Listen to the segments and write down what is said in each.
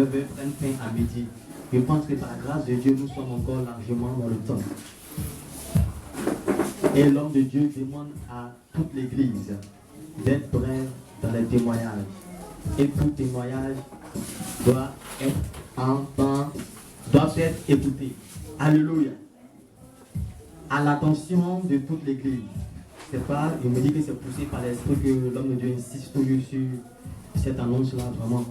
prennent fin à midi. Je pense que par la grâce de Dieu, nous sommes encore largement dans le temps. Et l'homme de Dieu demande à toute l'église d'être brève dans les témoignages. Et tout témoignage doit être écouté. Alléluia. À l'attention de toute l'église. C'est pas, il me dit que c'est poussé par l'esprit que l'homme de Dieu insiste toujours sur cette annonce-là, vraiment.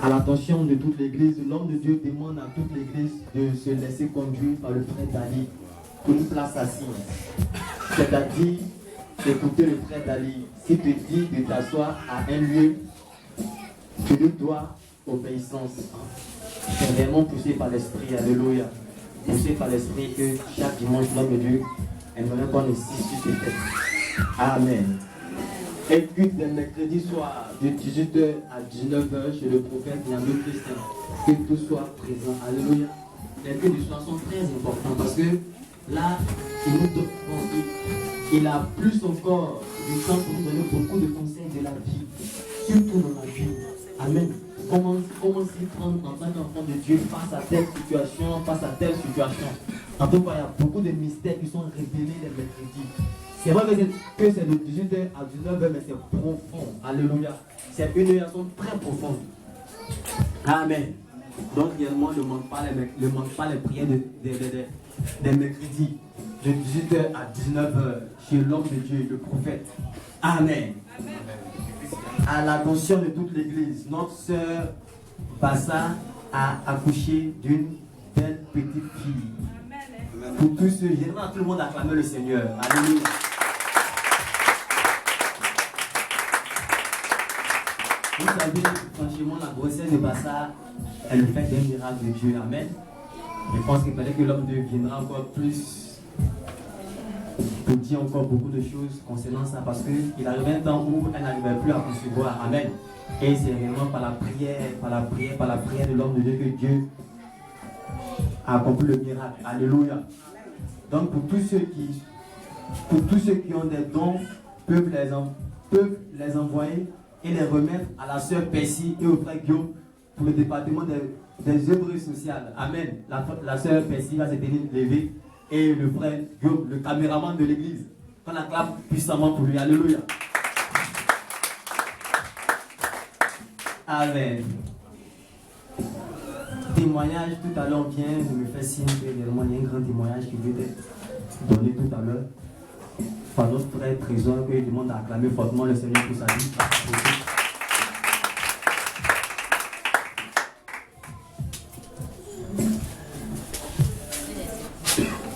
À l'attention de toute l'église, l'homme de Dieu demande à toute l'église de se laisser conduire par le frère Dali pour une place assise. C'est-à-dire d'écouter le frère Dali. S'il te dit de t'asseoir à un lieu, tu lui dois obéissance. C'est vraiment poussé par l'esprit, alléluia. Poussé par l'esprit que chaque dimanche, l'homme de Dieu aimerait qu'on insiste sur ce texte. Amen. Et culte le mercredi soir de 18h à 19h chez le prophète Yamil Christian. Que tout soit présent. Alléluia. Les cultes du soir sont très importants parce que là, il a plus encore du temps pour nous donner beaucoup de conseils de la vie. Surtout dans la vie. Amen. Comment s'y prendre en tant qu'enfant de Dieu face à telle situation, face à telle situation. En tout cas, il y a beaucoup de mystères qui sont révélés les mercredis. C'est vrai que c'est de 18h à 19h, mais c'est profond. Alléluia. C'est une relation très profonde. Amen. Donc, réellement, ne manque pas les prières des mercredis. De 18h à 19h, chez l'homme de Dieu, le prophète. Amen. À l'attention de toute l'église, notre sœur Bassa a accouché d'une belle petite fille. Amen. Pour tous ceux, j'aimerais tout le monde acclamer le Seigneur. Alléluia. Vous savez, franchement, la grossesse de Bassa est le fait d'un miracle de Dieu. Amen. Je pense qu'il fallait que l'homme de Dieu viendra encore plus pour dire encore beaucoup de choses concernant ça, parce qu'il arrivait un temps où elle n'arrivait plus à concevoir. Amen. Et c'est vraiment par la prière de l'homme de Dieu que Dieu a accompli le miracle. Alléluia. Donc pour tous ceux qui ont des dons, peuvent les envoyer et les remettre à la sœur Percy et au frère Guillaume pour le département des œuvres sociales. Amen. La sœur Percy va se tenir levée. Et le frère Guillaume, le caméraman de l'église, qu'on acclame puissamment pour lui. Alléluia. Amen. Témoignage, tout à l'heure vient de me faire signe qu'il y a un grand témoignage qui veut être donné tout à l'heure par notre frère Trésor, que je demande à acclamer fortement le Seigneur pour sa vie.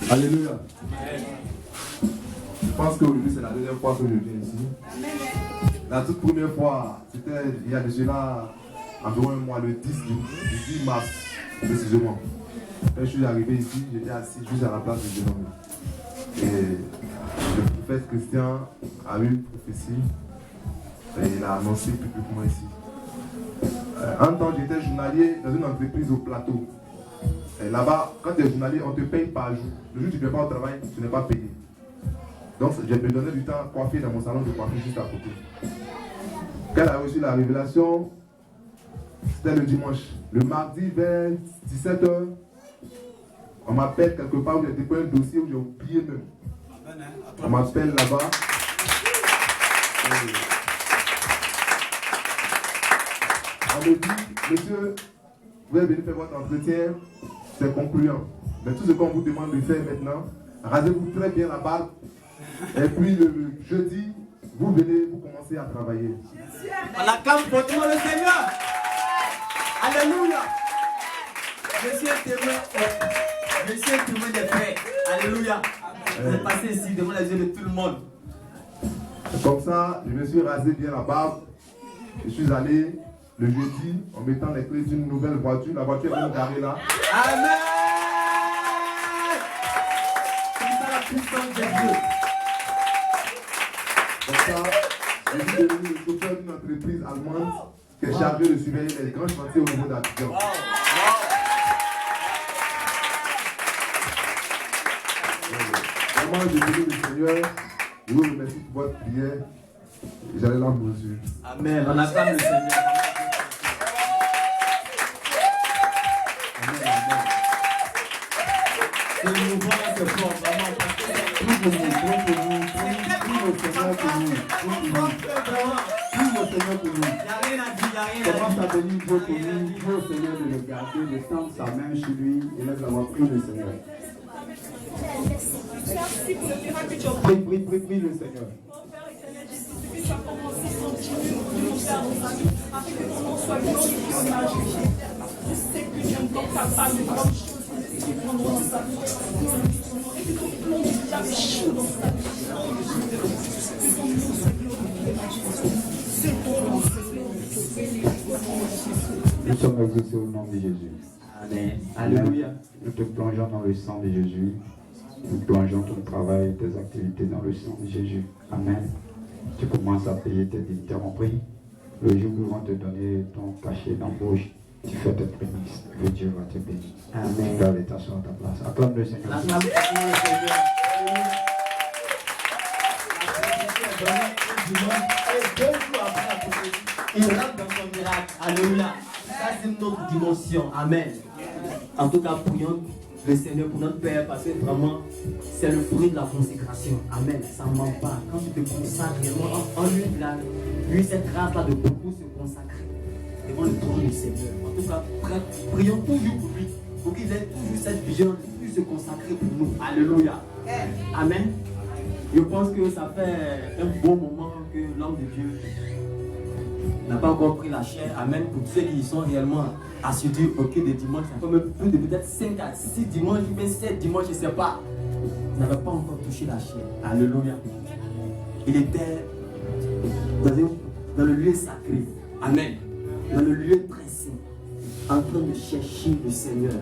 Alléluia. Je pense qu'aujourd'hui c'est la deuxième fois que je viens ici. La toute première fois, c'était il y a déjà environ un mois, le 10 mars précisément. Quand je suis arrivé ici, j'étais assis juste à la place du jeune homme. Et le prophète Christian a eu une prophétie et il a annoncé publiquement ici. En temps, j'étais journalier dans une entreprise au plateau. Et là-bas, quand tu es journalier, on te paye par jour. Le jour où tu ne viens pas au travail, tu n'es pas payé. Donc, je me donnais du temps à coiffer dans mon salon de coiffure juste à côté. Quand elle a reçu la révélation, c'était le dimanche. Le mardi vers 17h, on m'appelle quelque part où j'ai déposé un dossier où j'ai oublié même. On m'appelle là-bas. On me dit, monsieur, vous êtes venu faire votre entretien, c'est concluant. Mais tout ce qu'on vous demande de faire maintenant, rasez-vous très bien la barbe. Et puis le jeudi, vous venez, vous commencez à travailler. On acclame fortement le Seigneur. Alléluia. Je suis un témoin des frères. Alléluia. Vous êtes passé ici devant les yeux de tout le monde. Comme ça, je me suis rasé bien la barbe. Je suis allé le jeudi en mettant les clés d'une nouvelle voiture. La voiture est garée là. Amen. C'est ça la puissance de Dieu. Comme ça, je suis devenu le chauffeur d'une entreprise allemande qui est chargée de surveiller les grands chantiers au niveau d'Abidjan. Vraiment, je bénis le Seigneur. Je vous remercie pour votre prière. J'allais là, mon Dieu. Amen. On acclame le Seigneur. Ce mouvement c'est fort, vraiment. Prie pour nous, prie pour nous, prie au Seigneur pour nous. Prie au Seigneur pour nous. Commence à bénir Dieu pour nous. Prie au Seigneur de le garder, de tendre sa main sur lui et laisse avoir pris le Seigneur. Merci pour le miracle que tu as Prie le Seigneur. tu as commencé continue de faire dans sa vie, afin que ton nom soit glorifié en majesté. Je sais que tu es encore capable de grandes choses qui prendront dans sa vie. Et que ton plan de vie a échoué dans sa vie. Que ton nom soit glorifié, majesté. C'est ton nom, Nous sommes exaucés au nom de Jésus. Amen. Alléluia. Nous te plongeons dans le sang de Jésus. Nous plongeons ton travail, tes activités dans le sang de Jésus. Amen. Tu commences à payer tes dignitaires en prix. Le jour où ils vont te donner ton cachet d'embauche, tu fais tes prémices. Que Dieu va te bénir. Amen. Tu vas t'asseoir à ta place. Acclame le Seigneur. Acclame le Seigneur. Et 2 jours après la prophétie, il rentre dans son miracle. Alléluia. Ça, c'est notre dimension. Amen. En tout cas, prions le Seigneur pour notre Père, parce que vraiment, c'est le fruit de la consécration. Amen. Ça ne ment pas. Quand tu te consacres réellement en lui, il a eu cette grâce-là de beaucoup se consacrer devant le trône du Seigneur. En tout cas, prions toujours pour lui, pour qu'il ait toujours cette vision, toujours se consacrer pour nous. Alléluia. Amen. Je pense que ça fait un bon moment que l'homme de Dieu n'a pas encore pris la chair. Amen. Pour ceux qui y sont réellement assidus au culte de dimanche, ça fait même plus de peut-être 5 à 6 dimanches, même 7 dimanches, je ne sais pas. Il n'avait pas encore touché la chair. Alléluia. Il était dans le lieu sacré. Amen. Dans le lieu très saint, en train de chercher le Seigneur.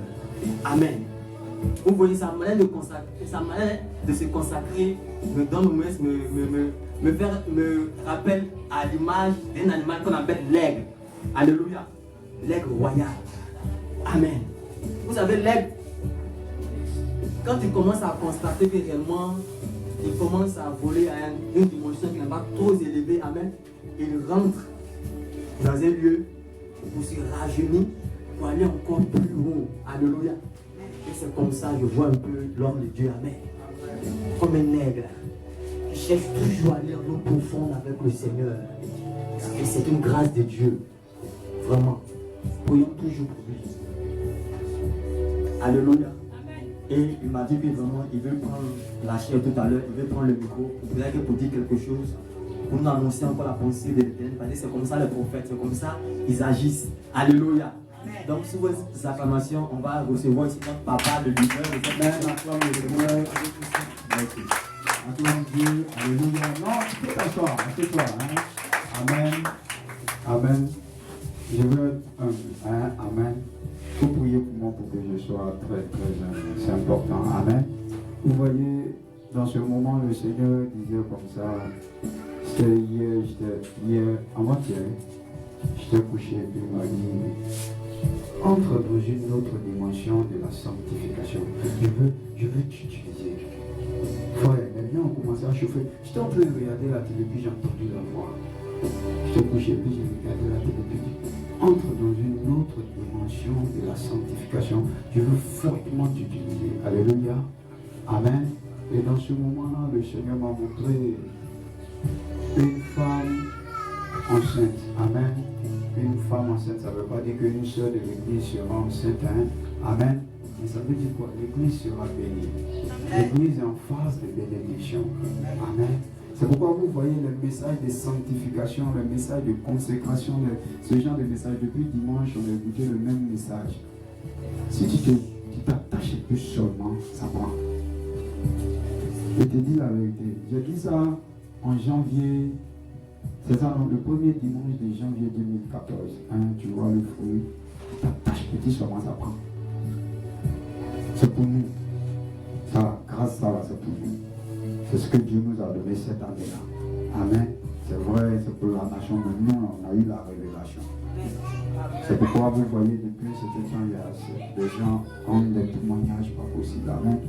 Amen. Vous voyez, sa manière de se consacrer me donne me rappelle à l'image d'un animal qu'on appelle l'aigle. Alléluia. L'aigle royal. Amen. Vous savez, l'aigle, quand il commence à constater que réellement il commence à voler à une dimension qui n'est pas trop élevée, amen, il rentre dans un lieu pour se rajeunir, pour aller encore plus haut. Alléluia. Et c'est comme ça que je vois un peu l'homme de Dieu, amen. Comme un aigle qui cherche toujours à aller en eau profonde avec le Seigneur. Et c'est une grâce de Dieu. Vraiment. Prions toujours pour lui. Alléluia. Et il m'a dit que vraiment, il veut prendre la chair tout à l'heure, il veut prendre le micro, pour dire quelque chose, pour nous annoncer encore la pensée de l'Éternel. Parce que c'est comme ça les prophètes, c'est comme ça ils agissent. Alléluia. Donc, sous vos acclamations, on va recevoir ici notre papa, le leader. Acclame le Seigneur. Acclame Dieu. Alléluia. Non, tu peux t'asseoir. Assieds-toi. Amen. Amen. Je veux amen. Vous priez pour moi pour que je sois très, très c'est important. Amen. Vous voyez, dans ce moment, le Seigneur disait comme ça, c'était hier, avant-hier, j'étais couché et puis il m'a dit, entre dans une autre dimension de la sanctification. Je veux t'utiliser. Frère, viens, on commençait à chauffer. J'étais en train de regarder la télé, puis j'ai entendu la voix. J'étais couché, puis j'ai regardé la télé, puis entre dans une autre dimension de la sanctification. Je veux fortement t'utiliser. Alléluia. Amen. Et dans ce moment-là, le Seigneur m'a montré une femme enceinte. Amen. Une femme enceinte, ça ne veut pas dire qu'une sœur de l'église sera enceinte. Amen. Mais ça veut dire quoi? L'église sera bénie. L'église est en phase de bénédiction. Amen. C'est pourquoi vous voyez le message de sanctification, le message de consécration, ce genre de message. Depuis dimanche, on a écouté le même message. Si tu t'attaches un peu seulement, ça prend. Je te dis la vérité. J'ai dit ça en janvier. C'est ça, le premier dimanche de janvier 2014. Tu vois le fruit. Tu t'attaches petit seulement, ça prend. C'est pour nous. Ça, grâce à ça, c'est pour nous. C'est ce que Dieu nous a donné cette année-là. Amen. C'est vrai, c'est pour la nation, mais nous, on a eu la révélation. C'est pourquoi vous voyez depuis ce temps, il y a des gens qui ont des témoignages pas possibles. Amen.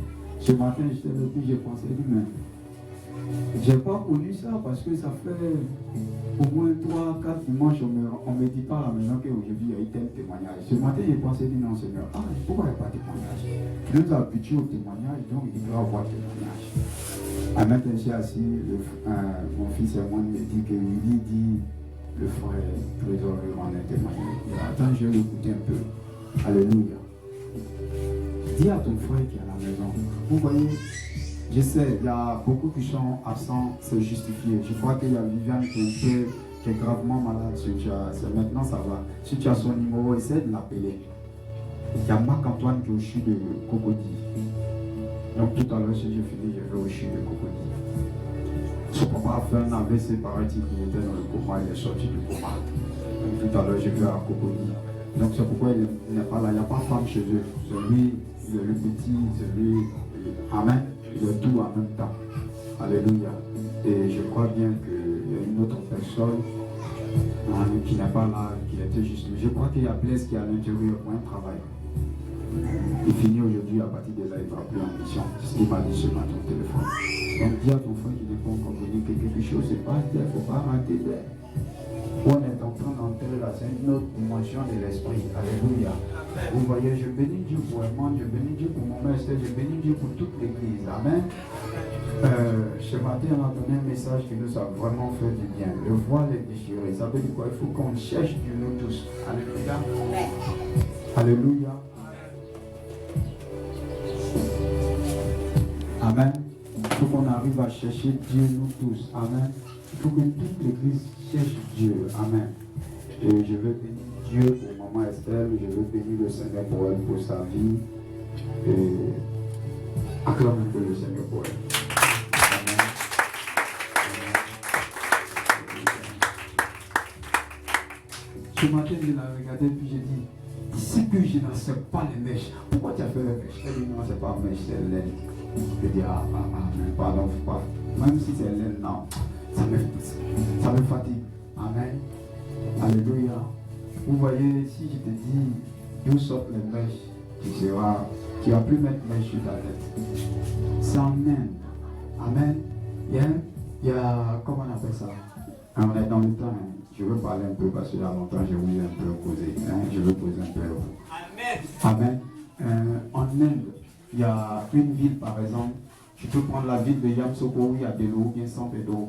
Ce matin, j'étais là, puis j'ai pensé, mais J'ai pas connu ça parce que ça fait au moins 3-4 dimanches, on me dit pas à la maison qu'aujourd'hui il y a eu tel témoignage. Ce matin, j'ai pensé dire non, Seigneur, pourquoi il n'y a pas de témoignage? Nous sommes habitués au témoignage, donc il doit y avoir témoignage. À même temps, j'ai assis, mon fils et moi me dit que lui dit, le frère Trésor en a témoigné. Attends, je vais l'écouter un peu. Alléluia. Dis à ton frère qui est à la maison, vous voyez, je sais, il y a beaucoup qui sont absents, c'est justifié. Je crois qu'il y a Viviane qui est gravement malade. Maintenant, ça va. Si tu as son numéro, essaie de l'appeler. Il y a Marc-Antoine qui est au CHU de Cocody. Donc tout à l'heure, si je finis, je vais au CHU de Cocody. Son papa a fait un AVC, paraît-il, qu'il était dans le coma, il est sorti du coma. Donc tout à l'heure, je vais à Cocody. Donc c'est pourquoi il n'est pas là. Il n'y a pas de femme chez eux. C'est lui, il est le petit, c'est lui. Amen. Il est tout en même temps. Alléluia. Et je crois bien qu'il y a une autre personne qui n'est pas là, qui était juste. Je crois qu'il y a Blaise qui est à l'intérieur pour un travail. Il finit aujourd'hui, à partir de là, il ne va plus en mission. C'est ce qu'il m'a dit ce matin au téléphone. Donc dis à ton frère qui n'est pas encore venu que quelque chose se passe, il ne faut pas rater d'air. On est en train d'entrer là, c'est une autre dimension de l'esprit. Alléluia. Vous voyez, je bénis Dieu pour Edmond, je bénis Dieu pour mon maître, je bénis Dieu pour toute l'église. Amen. Ce matin, on a donné un message qui nous a vraiment fait du bien. Le voile est déchiré. Ça veut dire quoi? Il faut qu'on cherche Dieu, nous tous. Alléluia. Alléluia. Amen. Il faut qu'on arrive à chercher Dieu, nous tous. Amen. Il faut que toute l'église cherche Dieu. Amen. Et je veux bénir Dieu pour maman Estelle. Je veux bénir le Seigneur pour elle, pour sa vie. Et acclame un peu le Seigneur pour elle. Amen. Ce matin, je l'ai regardé puis j'ai dit, si que je n'en sais pas les mèches, pourquoi tu as fait les mèches? Elle dit non, c'est pas mèche, c'est laine. Je dis pardon, pas. Même si c'est laine, non, ça me fatigue. Amen. Alléluia. Vous voyez, si je te dis d'où sortent les mèches, tu vas plus mettre mèche sur ta tête. C'est en Inde. Amen. Il y a, comment on appelle ça? On est dans le temps. Je veux parler un peu parce qu'il y a longtemps, je voulais un peu poser. Je veux poser un peu. Amen. En Inde, il y a une ville par exemple. Tu peux prendre la ville de Yamsoko où il y a de l'eau, bien sans d'eau.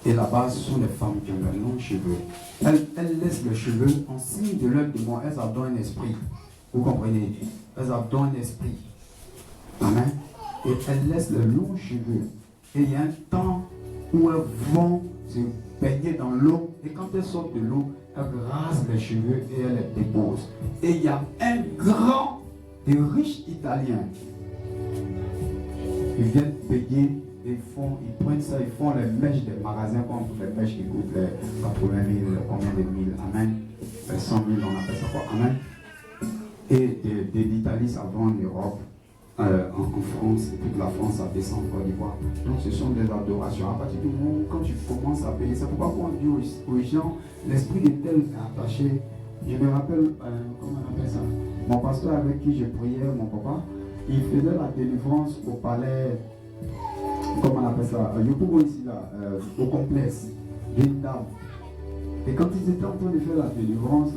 Et là-bas, ce sont les femmes qui ont de longs cheveux. Elles laissent les cheveux en signe de leur démon. Elles adorent un esprit. Vous comprenez? Elles adorent un esprit. Amen. Et elles laissent les longs cheveux. Et il y a un temps où elles vont se baigner dans l'eau. Et quand elles sortent de l'eau, elles rasent les cheveux et elles les déposent. Et il y a un grand et riche Italien. Ils viennent payer, ils prennent ça, ils font les mèches des magasins comme les mèches qui coûtent les 80 000, combien de mille, amen. Les 100 000, on appelle ça quoi, amen. Et de l'Italie, ça va en Europe, en France, et toute la France, ça descend en Côte d'Ivoire. Donc ce sont des adorations. À partir du moment où, quand tu commences à payer, c'est pourquoi on dit aux gens, l'esprit de tel est attaché. Je me rappelle, comment on appelle ça? Mon pasteur avec qui je priais, mon papa, il faisait la délivrance au palais, comment on appelle ça, ici là, au complexe d'une dame. Et quand ils étaient en train de faire la délivrance,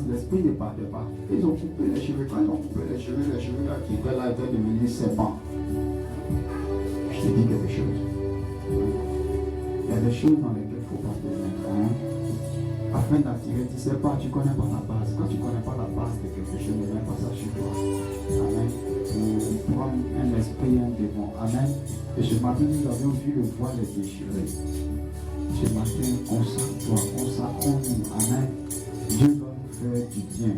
l'esprit ne partait pas. Ils ont coupé les cheveux. Quand ils ont coupé les cheveux là qui étaient là étaient devenus serpents. Je te dis quelque chose. Il y a des choses dans lesquelles il ne faut pas te mettre. Afin d'attirer, tu ne sais pas, tu ne connais pas la base. Quand tu ne connais pas la base de quelque chose, ne viens pas ça sur toi. Amen. Pour prendre un esprit, un démon. Amen. Et ce matin, nous avons vu le voile déchiré. Ce matin, consacre-toi, consacrons-nous. Amen. Dieu va nous faire du bien.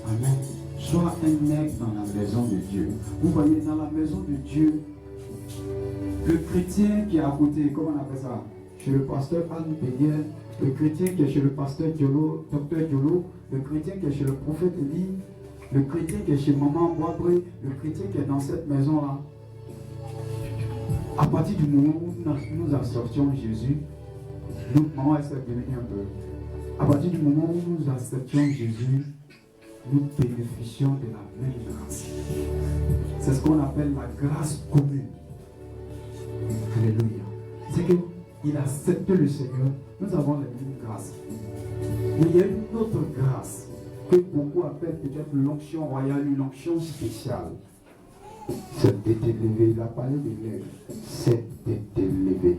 Amen. Sois un aigle dans la maison de Dieu. Vous voyez, dans la maison de Dieu, le chrétien qui est à côté, comment on appelle ça? Chez le pasteur Anne Péguel, le chrétien qui est chez le pasteur Diolo, docteur Diolo, le chrétien qui est chez le prophète Élie, le chrétien qui est chez maman Boisbré, le chrétien qui est dans cette maison-là. À partir du moment où nous acceptions Jésus, nous, maman elle s'est devenue un peu. À partir du moment où nous acceptions Jésus, nous bénéficions de la même grâce. C'est ce qu'on appelle la grâce commune. Alléluia. C'est qu'il a accepté le Seigneur. Nous avons la même grâce. Mais il y a une autre grâce que beaucoup appellent peut-être l'onction royale, une onction spéciale. C'est d'être élevé. Il a parlé de l'aigle. C'est d'être élevé.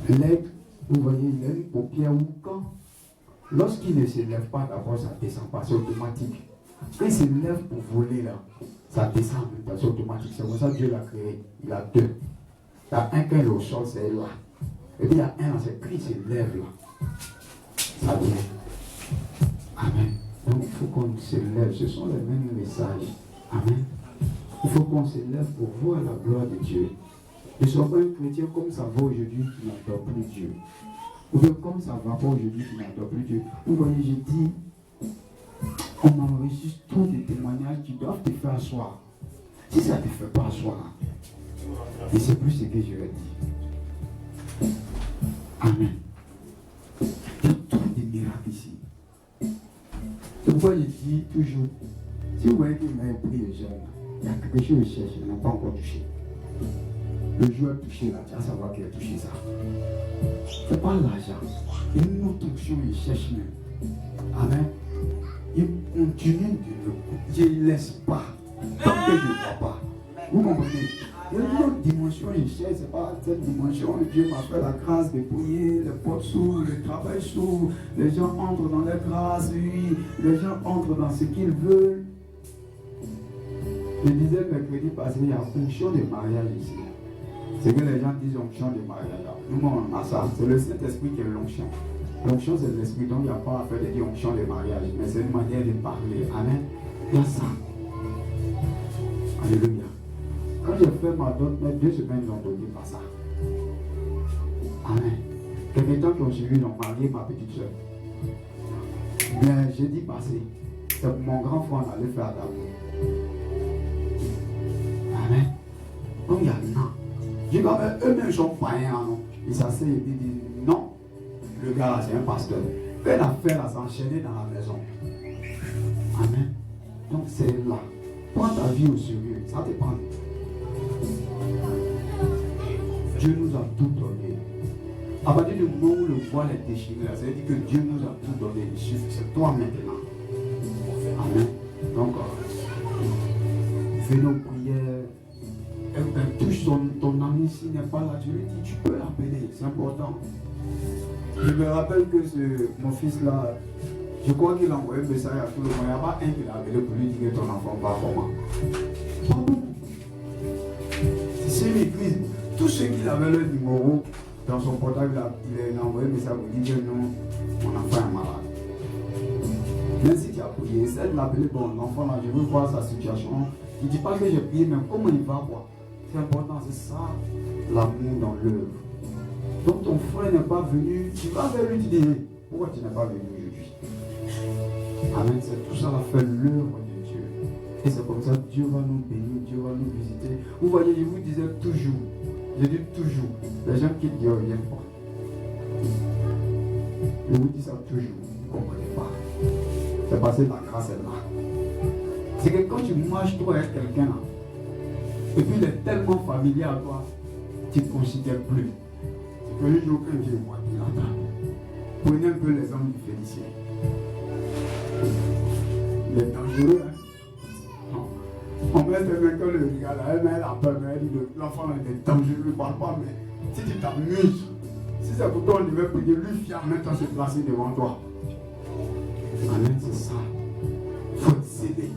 L'aigle, vous voyez, il a une paupière où quand, lorsqu'il ne s'élève pas, d'abord ça ne descend pas, c'est automatique. Quand il s'élève pour voler là, ça descend en même temps, c'est automatique. C'est pour ça que Dieu l'a créé. Il a deux. Il y a un qui est au sol, c'est là. Et puis il y a un, c'est quand il s'élève là. Ça vient. Amen. Donc il faut qu'on s'élève. Ce sont les mêmes messages. Amen. Il faut qu'on s'élève pour voir la gloire de Dieu. Ne sois pas un chrétien comme ça va aujourd'hui qui n'adore plus Dieu. Ou bien comme ça va pas aujourd'hui qui n'adore plus Dieu. Vous voyez, j'ai dit, on enregistre tous les témoignages qui doivent te faire asseoir. Si ça ne te fait pas asseoir, et c'est plus ce que je vais dire. Amen. Il y a trop de miracles ici. C'est pourquoi je dis toujours, si vous voyez qu'il m'a pris les jeunes, il y a quelque chose qui cherche, ils n'ont pas encore touché. Le joueur touché là, tu vas savoir qu'il a touché ça. C'est pas l'argent. Il y a une autre option, il cherche même. Amen. Il continue de le couper. Il ne laisse pas. Tant que je ne vois pas. Vous comprenez? Il y a une autre dimension, il cherche. C'est pas cette dimension. Dieu m'a fait la grâce de prier, les portes s'ouvrent, le travail s'ouvre, les gens entrent dans la grâce, oui. Les gens entrent dans ce qu'ils veulent. Je disais mercredi passé, il y a fonction de mariage ici. C'est que les gens disent onction de mariage. Nous, on a ça. C'est le Saint-Esprit qui est l'onction. L'onction, c'est l'Esprit. Donc, il n'y a pas à faire de dire onction de mariage. Mais c'est une manière de parler. Amen. Il y a ça. Alléluia. Quand j'ai fait ma dot, mes 2 semaines, ils ont donné pas ça. Amen. Quelques temps qui ont suivi, ils ont marié ma petite soeur. Mais j'ai dit passer. C'est pour mon grand frère, on allait faire d'amour. Amen. Donc, il y a non. Je dis, eux-mêmes sont païens, non? Ils s'asseyent et disent, non, le gars là, c'est un pasteur. Fait l'affaire à s'enchaîner dans la maison. Amen. Donc c'est là. Prends ta vie au sérieux. Ça dépend. Dieu nous a tout donné. À partir du moment où le voile est déchiré, ça veut dire que Dieu nous a tout donné. Il suffit, c'est toi maintenant. Amen. Donc, fais nos prières. Touche ton ami s'il n'est pas là, tu lui dis, tu peux l'appeler, c'est important. Je me rappelle que mon fils là, je crois qu'il a envoyé un message à tout le monde. Il n'y a pas un qui l'a appelé pour lui dire que ton enfant va comment. C'est une église. Tous ceux qui avaient le numéro dans son portable, il a envoyé un message pour dire que non, mon enfant est malade. Même si tu as prié, essaie de l'appeler, bon, l'enfant là, je veux voir sa situation. Il ne dit pas que j'ai prié, mais comment il va quoi. C'est important, c'est ça, l'amour dans l'œuvre. Donc ton frère n'est pas venu, tu vas vers lui, tu dis, pourquoi tu n'es pas venu aujourd'hui? Amen, c'est tout ça la fait l'œuvre de Dieu. Et c'est comme ça que Dieu va nous bénir, Dieu va nous visiter. Vous voyez, je vous disais toujours, je dis toujours, les gens qui Dieu ne reviennent pas. Je vous dis ça toujours, vous ne comprenez pas. C'est parce que la grâce est là. C'est que quand tu marches toi avec quelqu'un là, et puis il est tellement familier à toi, tu ne considères plus. C'est que le jour quand Dieu voit, il attend. Prenez un peu les hommes du Félicien. Il est dangereux, hein? On met même quand le regarde, elle a peur, mais elle dit l'enfant là, il est dangereux, il ne parle pas, mais si tu t'amuses, si c'est pour toi, on devait prier, lui fier, maintenant se placer devant toi. Amen, c'est ça. Il faut être scellé.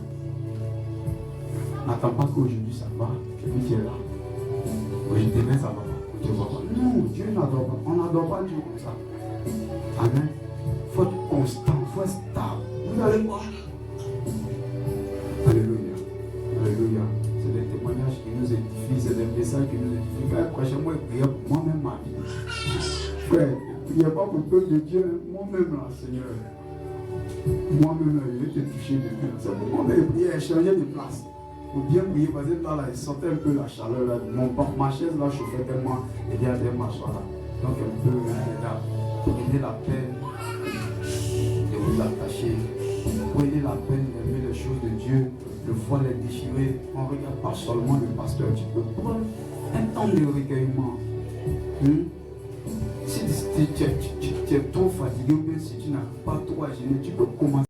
N'attends pas qu'aujourd'hui ça va, et puis tu es là. Aujourd'hui demain ça va pas. Tu vois pas. Non, Dieu n'adore pas. On n'adore pas Dieu comme ça. Amen. Il faut être constant, il faut être stable. Vous allez voir. Alléluia. Alléluia. C'est des témoignages qui nous édifient, c'est des messages qui nous édifient. Frère, prochainement, il priait pour moi-même ma vie. Frère, il ne priait pas pour le peuple de Dieu, moi-même là, Seigneur. Moi-même là, je vais te toucher depuis. C'est pour moi, mais il priait, il changeait de place. Pour bien prier, parce que là, il sentait un peu la chaleur. Là. Ma chaise là chauffait tellement, et bien de m'asseoir là. Donc un peu, là, prenez la peine de vous attacher. Prenez la peine d'aimer les choses de Dieu. Le voile est déchiré. On ne regarde pas seulement le pasteur. Tu peux prendre un temps de recueillement. Si tu es trop fatigué ou bien si tu n'arrives pas trop à gêner, tu peux commencer.